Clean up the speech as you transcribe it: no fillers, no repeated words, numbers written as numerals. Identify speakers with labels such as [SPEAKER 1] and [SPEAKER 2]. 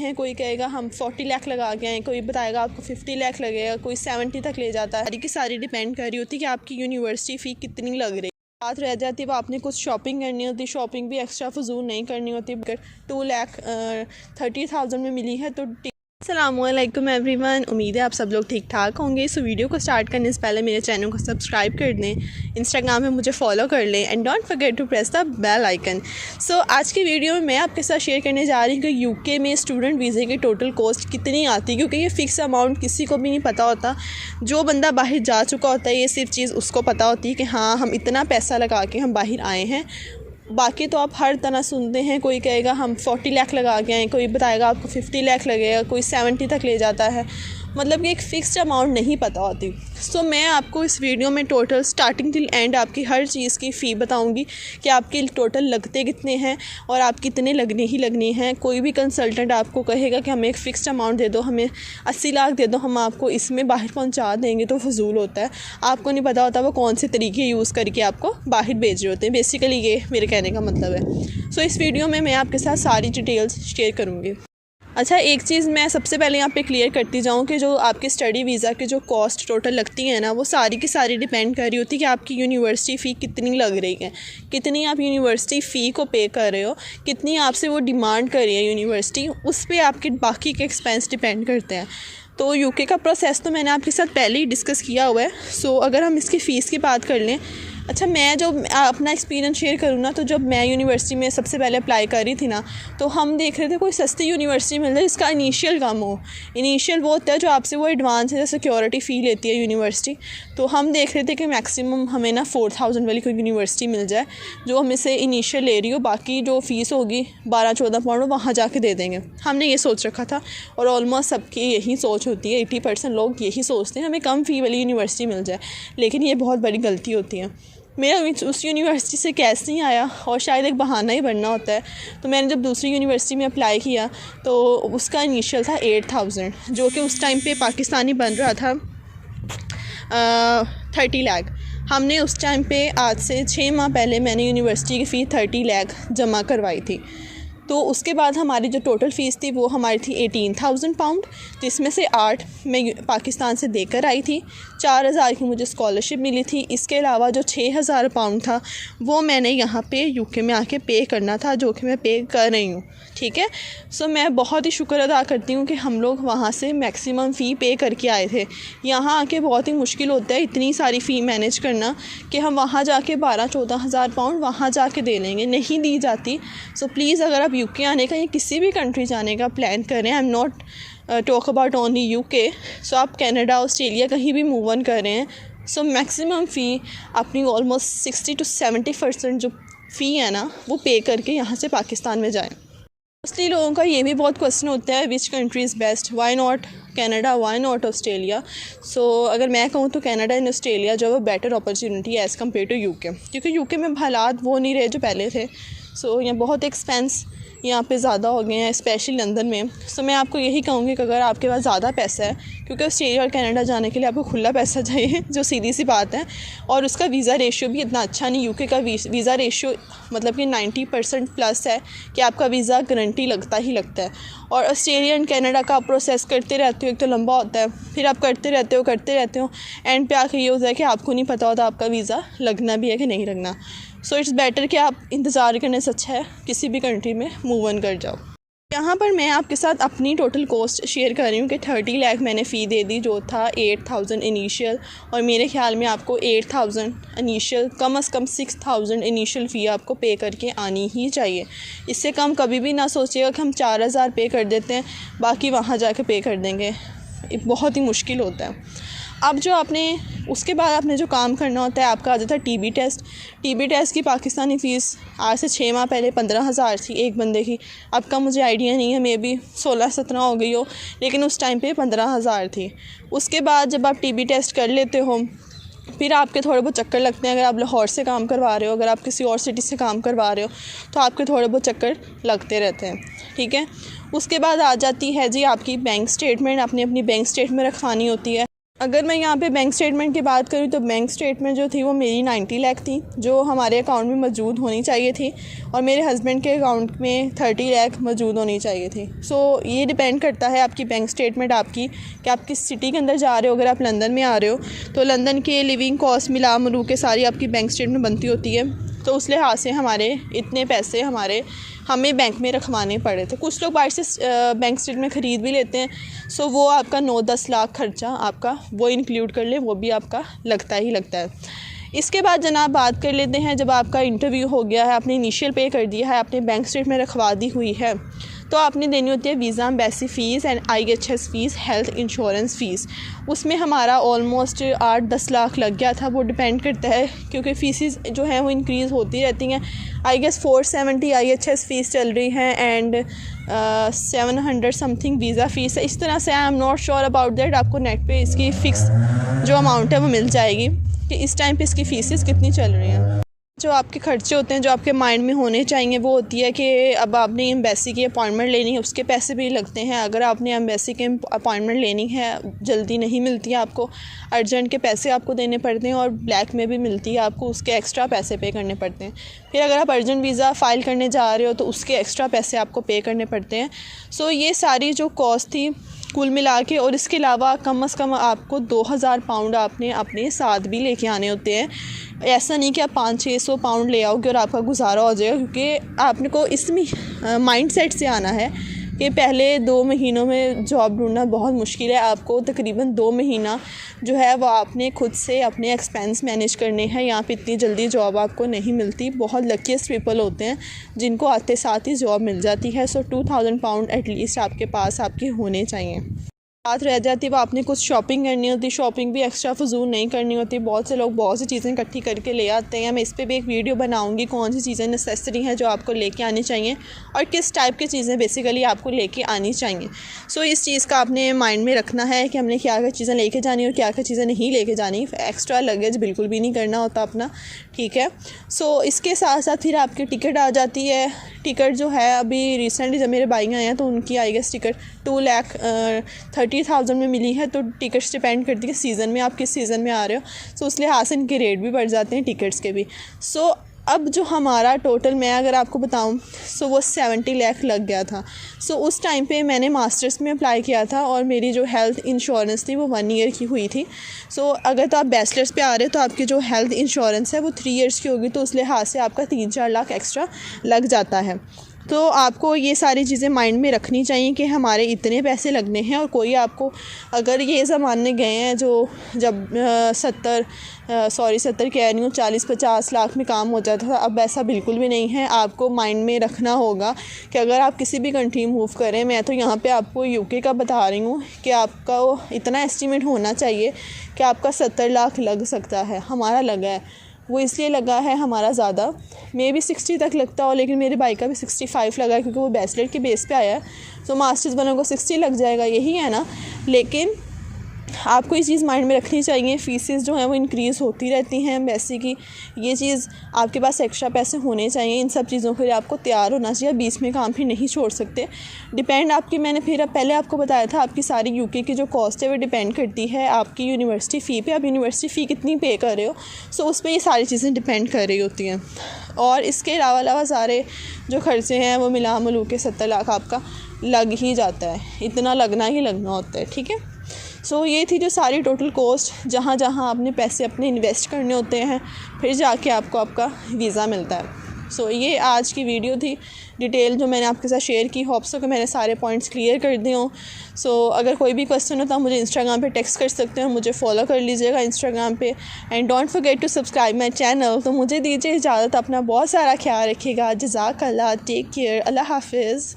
[SPEAKER 1] हैं। कोई कहेगा हम 40 लाख लगा के हैं, कोई बताएगा आपको 50 लाख लगेगा, कोई 70 तक ले जाता है। सारी की सारी डिपेंड कर रही होती है कि आपकी यूनिवर्सिटी फ़ी कितनी लग रही है। बात रह जाती है वो आपने कुछ शॉपिंग करनी होती, शॉपिंग भी एक्स्ट्रा फजूल नहीं करनी होती। अगर 2,30,000 में मिली है तो अस्सलामुअलैकुम एवरीवन, उम्मीद है आप सब लोग ठीक ठाक होंगे। सो वीडियो को स्टार्ट करने से पहले मेरे चैनल को सब्सक्राइब कर दें, इंस्टाग्राम पे मुझे फॉलो कर लें and don't forget to press the bell icon. So आज की वीडियो में मैं आपके साथ शेयर करने जा रही हूँ कि यूके में स्टूडेंट वीज़े की टोटल कॉस्ट कितनी आती है, क्योंकि ये फ़िक्स अमाउंट किसी को भी नहीं पता होता। जो बंदा बाहर जा चुका होता है ये सिर्फ चीज़ उसको पता होती है कि हाँ हम इतना पैसा लगा के हम बाहर आए हैं। बाकी तो आप हर तरह सुनते हैं, कोई कहेगा हम 40 लाख लगा के आए, कोई बताएगा आपको 50 लाख लगेगा, कोई 70 तक ले जाता है। मतलब कि एक फ़िक्स्ड अमाउंट नहीं पता होती। सो मैं आपको इस वीडियो में टोटल स्टार्टिंग टिल एंड आपकी हर चीज़ की फ़ी बताऊंगी कि आपके टोटल लगते कितने हैं और आप कितने लगने ही लगने हैं। कोई भी कंसल्टेंट आपको कहेगा कि हमें एक फ़िक्स्ड अमाउंट दे दो, हमें 80 लाख दे दो, हम आपको इसमें बाहर पहुंचा देंगे, तो फजूल होता है। आपको नहीं पता होता वो कौन से तरीके यूज़ करके आपको बाहर भेज रहे होते हैं। बेसिकली ये मेरे कहने का मतलब है। सो इस वीडियो में मैं आपके साथ सारी डिटेल्स शेयर करूँगी। अच्छा, एक चीज़ मैं सबसे पहले यहाँ पे क्लियर करती जाऊँ कि जो आपके स्टडी वीज़ा की जो कॉस्ट टोटल लगती है ना, वो सारी की सारी डिपेंड कर रही होती है कि आपकी यूनिवर्सिटी फ़ी कितनी लग रही है, कितनी आप यूनिवर्सिटी फ़ी को पे कर रहे हो, कितनी आपसे वो डिमांड कर रही है यूनिवर्सिटी, उस पर आपके बाकी के एक्सपेंस डिपेंड करते हैं। तो यूके का प्रोसेस तो मैंने आपके साथ पहले ही डिस्कस किया हुआ है। सो अगर हम इसकी फ़ीस की बात कर लें, अच्छा मैं जो अपना एक्सपीरियंस शेयर करूँ ना, तो जब मैं यूनिवर्सिटी में सबसे पहले अप्लाई कर रही थी ना, तो हम देख रहे थे कोई सस्ती यूनिवर्सिटी मिल जाए जिसका इनिशियल कम हो। इनिशियल वो होता है जो आपसे वो एडवांस है, सिक्योरिटी फ़ी लेती है यूनिवर्सिटी। तो हम देख रहे थे कि मैक्सिमम हमें ना 4,000 वाली कोई यूनिवर्सिटी मिल जाए जो हमें से इनिशियल ले रही हो, बाकी जो फ़ीस होगी 12-14 पाउंड वहाँ जाके दे देंगे। हमने ये सोच रखा था और ऑलमोस्ट सबकी यही सोच होती है। 80% लोग यही सोचते हैं हमें कम फ़ी वाली यूनिवर्सिटी मिल जाए, लेकिन ये बहुत बड़ी गलती होती है। मेरा उस यूनिवर्सिटी से कैश नहीं आया और शायद एक बहाना ही बनना होता है। तो मैंने जब दूसरी यूनिवर्सिटी में अप्लाई किया तो उसका इनिशियल था 8,000, जो कि उस टाइम पे पाकिस्तानी बन रहा था 30 लाख। हमने उस टाइम पे आज से 6 माह पहले मैंने यूनिवर्सिटी की फ़ी 30 लाख जमा करवाई थी। तो उसके बाद हमारी जो टोटल फ़ीस थी वो हमारी थी 18,000 पाउंड, जिसमें से 8 मैं पाकिस्तान से देकर आई थी। 4,000 की मुझे स्कॉलरशिप मिली थी। इसके अलावा जो 6,000 पाउंड था वो मैंने यहाँ पे यूके में आके पे करना था, जो कि मैं पे कर रही हूँ। ठीक है। सो मैं बहुत ही शुक्र अदा करती हूँ कि हम लोग वहाँ से मैक्सिमम फ़ी पे करके आए थे। यहाँ आके बहुत ही मुश्किल होता है इतनी सारी फ़ी मैनेज करना कि हम वहाँ जाके 12-14 हज़ार पाउंड वहाँ जाके दे लेंगे, नहीं दी जाती। सो प्लीज़ अगर आप यूके आने का या किसी भी कंट्री जाने का प्लान करें, I am not talk about only UK, so आप कनाडा, ऑस्ट्रेलिया कहीं भी मूव ऑन कर रहे हैं, सो मैक्सिमम फ़ी अपनी ऑलमोस्ट 60 to 70% जो फ़ी है ना वो पे करके यहाँ से पाकिस्तान में जाएं। मोस्टली लोगों का ये भी बहुत क्वेश्चन होता है which country is best, why not Canada, why not Australia. So अगर मैं कहूँ तो कनाडा एंड ऑस्ट्रेलिया जो है बेटर अपॉर्चुनिटी है एज़ कम्पेयर टू यूके, क्योंकि यूके में हालात वो नहीं रहे जो पहले थे। सो यहाँ बहुत एक्सपेंस यहाँ पे ज़्यादा हो गए हैं, स्पेशली लंदन में। सो मैं आपको यही कहूँगी कि अगर आपके पास ज़्यादा पैसा है, क्योंकि ऑस्ट्रेलिया और कनाडा जाने के लिए आपको खुला पैसा चाहिए, जो सीधी सी बात है, और उसका वीज़ा रेशियो भी इतना अच्छा नहीं। यूके का वीज़ा रेशियो मतलब कि 90% प्लस है कि आपका वीज़ा गारंटी लगता ही लगता है। और ऑस्ट्रेलिया एंड कनाडा का आप प्रोसेस करते रहते हो, एक तो लंबा होता है, फिर आप करते रहते हो एंड पे आके ये होता है कि आपको नहीं पता होता आपका वीज़ा लगना भी है कि नहीं लगना। सो इट्स बेटर कि आप इंतज़ार करने से अच्छा है किसी भी कंट्री में मूव ऑन कर जाओ। यहाँ पर मैं आपके साथ अपनी टोटल कॉस्ट शेयर कर रही हूँ कि 30 लाख मैंने फ़ी दे दी, जो था 8,000 इनिशियल, और मेरे ख्याल में आपको 8,000 इनिशियल, कम से कम 6,000 इनिशियल फ़ी आपको पे करके आनी ही चाहिए। इससे कम कभी भी ना सोचिएगा कि हम 4,000 पे कर देते हैं बाकी वहाँ जाके पे कर देंगे, बहुत ही मुश्किल होता है। अब जो आपने उसके बाद आपने जो काम करना होता है, आपका आ जाता है टीबी टेस्ट। टीबी टेस्ट की पाकिस्तानी फ़ीस आज से 6 माह पहले 15,000 थी एक बंदे की। अब का मुझे आइडिया नहीं है, मे बी 16-17 हो गई हो, लेकिन उस टाइम पे 15,000 थी। उसके बाद जब आप टीबी टेस्ट कर लेते हो, फिर आपके थोड़े बहुत चक्कर लगते हैं। अगर आप लाहौर से काम करवा रहे हो, अगर आप किसी और सिटी से काम करवा रहे हो, तो आपके थोड़े बहुत चक्कर लगते रहते हैं। ठीक है। उसके बाद आ जाती है जी आपकी बैंक स्टेटमेंट, आपने अपनी बैंक स्टेटमेंट रखवानी होती है। अगर मैं यहाँ पे बैंक स्टेटमेंट की बात करूँ तो बैंक स्टेटमेंट जो थी वो मेरी 90 लाख थी, जो हमारे अकाउंट में मौजूद होनी चाहिए थी, और मेरे हस्बैंड के अकाउंट में 30 लाख मौजूद होनी चाहिए थी। ये डिपेंड करता है आपकी बैंक स्टेटमेंट आपकी कि आप किस सिटी के अंदर जा रहे हो। अगर आप लंदन में आ रहे हो तो लंदन के लिविंग कॉस्ट मिला मलू के सारी आपकी बैंक स्टेटमेंट बनती होती है, तो उस लिहाज से हमारे इतने पैसे हमें बैंक में रखवाने पड़े थे। कुछ लोग बाहर से बैंक स्टेटमेंट ख़रीद भी लेते हैं, वो आपका 9-10 लाख खर्चा आपका वो इंक्लूड कर ले, वो भी आपका लगता ही लगता है। इसके बाद जनाब बात कर लेते हैं, जब आपका इंटरव्यू हो गया है, आपने इनिशियल पे कर दिया है, आपने बैंक स्टेटमेंट रखवा दी हुई है, तो आपने देनी होती है visa embassy fees and IHS fees, health insurance fees. उसमें हमारा ऑलमोस्ट 8-10 लाख लग गया था। वो डिपेंड करता है क्योंकि फ़ीसेस जो हैं वो इंक्रीज़ होती रहती हैं। आई गेस 470 IHS फ़ीस चल रही है एंड 700 समथिंग वीज़ा फ़ीस है। इस तरह से आई am not sure about that, आपको नेट पे इसकी फ़िक्स जो अमाउंट है वो मिल जाएगी कि इस टाइम पे इसकी फ़ीसेस कितनी चल रही हैं। जो आपके खर्चे होते हैं जो आपके माइंड में होने चाहिए वो होती है कि अब आपने एम्बेसी की अपॉइंटमेंट लेनी है, उसके पैसे भी लगते हैं। अगर आपने एम्बेसी की अपॉइंटमेंट लेनी है, जल्दी नहीं मिलती है आपको, अर्जेंट के पैसे आपको देने पड़ते हैं, और ब्लैक में भी मिलती है आपको, उसके एक्स्ट्रा पैसे पे करने पड़ते हैं। फिर अगर आप अर्जेंट वीज़ा फ़ाइल करने जा रहे हो तो उसके एक्स्ट्रा पैसे आपको पे करने पड़ते हैं। ये सारी जो कॉस्ट थी कुल मिला के, और इसके अलावा कम से कम आपको 2000 पाउंड आपने अपने साथ भी लेके आने होते हैं। ऐसा नहीं कि आप 500-600 पाउंड ले आओगे और आपका गुजारा हो जाएगा, क्योंकि आपने को इसमें माइंडसेट से आना है कि पहले 2 महीनों में जॉब ढूंढना बहुत मुश्किल है। आपको तकरीबन 2 महीना जो है वो आपने खुद से अपने एक्सपेंस मैनेज करने हैं। यहाँ पे इतनी जल्दी जॉब आपको नहीं मिलती, बहुत लकीस्ट पीपल होते हैं जिनको आते साथ ही जॉब मिल जाती है। 2000 पाउंड एटलीस्ट आपके पास आपके होने चाहिए। बात रह जाती है वो आपने कुछ शॉपिंग करनी होती, शॉपिंग भी एक्स्ट्रा फजूल नहीं करनी होती। बहुत से लोग बहुत सी चीज़ें इकट्ठी करके ले आते हैं। मैं इस पे भी एक वीडियो बनाऊंगी कौन सी चीज़ें नेसेसरी हैं जो आपको लेके आनी चाहिए और किस टाइप की चीज़ें बेसिकली आपको लेके आनी चाहिए। इस चीज़ का आपने माइंड में रखना है कि हमने क्या क्या चीज़ें लेके जानी और क्या क्या चीज़ें नहीं लेके जानी। एक्स्ट्रा लगेज बिल्कुल भी नहीं करना होता अपना, ठीक है। इसके साथ साथ फिर आपकी टिकट आ जाती है। टिकट जो है अभी रिसेंटली जब मेरे भाई आए हैं तो उनकी आई गेस टिकट 2,30,000 में मिली है। तो टिकट्स डिपेंड करती है सीज़न में, आप किस सीज़न में आ रहे हो। उसके लिहाज से इनके रेट भी बढ़ जाते हैं टिकट्स के भी। अब जो हमारा टोटल मैं अगर आपको बताऊं वो 70 लाख लग गया था। उस टाइम पे मैंने मास्टर्स में अप्लाई किया था और मेरी जो हेल्थ इंश्योरेंस थी वो 1 ईयर की हुई थी। अगर तो आप बैचलर्स पे आ रहे हो तो आपकी जो हेल्थ इंश्योरेंस है वो 3 ईयर्स की होगी, तो उस लिहाज से आपका 3-4 लाख एक्स्ट्रा लग जाता है। तो आपको ये सारी चीज़ें माइंड में रखनी चाहिए कि हमारे इतने पैसे लगने हैं। और कोई आपको अगर ये ज़माने गए हैं जो जब 70 कह रही हूँ 40-50 लाख में काम हो जाता था, अब ऐसा बिल्कुल भी नहीं है। आपको माइंड में रखना होगा कि अगर आप किसी भी कंट्री मूव करें, मैं तो यहाँ पे आपको UK का बता रही हूँ कि आपका इतना एस्टीमेट होना चाहिए कि आपका 70 लाख लग सकता है। हमारा लगा है, वो इसलिए लगा है हमारा ज़्यादा, मे भी 60 तक लगता हो, लेकिन मेरे भाई का भी 65 लगा है क्योंकि वो बैचलर के बेस पे आया है। मास्टर्स वालों को 60 लग जाएगा, यही है ना। लेकिन आपको ये चीज़ माइंड में रखनी चाहिए, फ़ीसेस जो हैं वो इंक्रीज़ होती रहती हैं एम्बेसी की। ये चीज़ आपके पास एक्स्ट्रा पैसे होने चाहिए। इन सब चीज़ों के लिए आपको तैयार होना चाहिए। बीच में काम फिर नहीं छोड़ सकते। डिपेंड आपकी, मैंने फिर पहले आपको बताया था, आपकी सारी UK की जो कॉस्ट है वो डिपेंड करती है आपकी यूनिवर्सिटी फ़ी पे। आप यूनिवर्सिटी फ़ी कितनी पे कर रहे हो, उस पर ये सारी चीज़ें डिपेंड कर रही होती हैं। और इसके अलावा सारे जो खर्चे हैं वो मिला मिलू के 70 लाख आपका लग ही जाता है। इतना लगना ही लगना होता है, ठीक है। ये थी जो सारी टोटल कॉस्ट, जहाँ जहाँ आपने पैसे अपने इन्वेस्ट करने होते हैं, फिर जाके आपको आपका वीज़ा मिलता है। ये आज की वीडियो थी डिटेल जो मैंने आपके साथ शेयर की। होप्स हो कि मैंने सारे पॉइंट्स क्लियर कर दिए हों। अगर कोई भी क्वेश्चन हो तो आप मुझे इंस्टाग्राम पे टेक्स्ट कर सकते हो, मुझे फॉलो कर लीजिएगा इंस्टाग्राम पे। And don't forget to subscribe my channel. तो मुझे दीजिए इजाज़त, अपना बहुत सारा ख्याल रखिएगा। जज़ाकल्लाह, टेक केयर, अल्लाह हाफिज़।